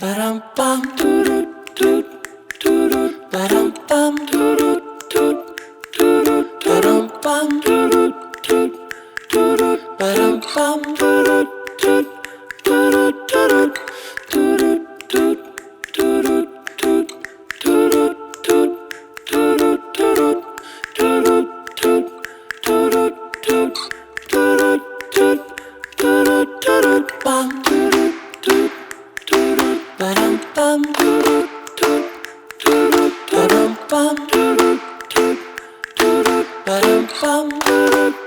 Ba-dum bum doo doo doo doo ba-dum bum doo doo doo doo ba-dum bum doo doo doo doo ba-dum bum doo doo doo doo doo doo doo Ba-dum bum doo doo doo ba-dum bum doo doo doo ba-dum bum doo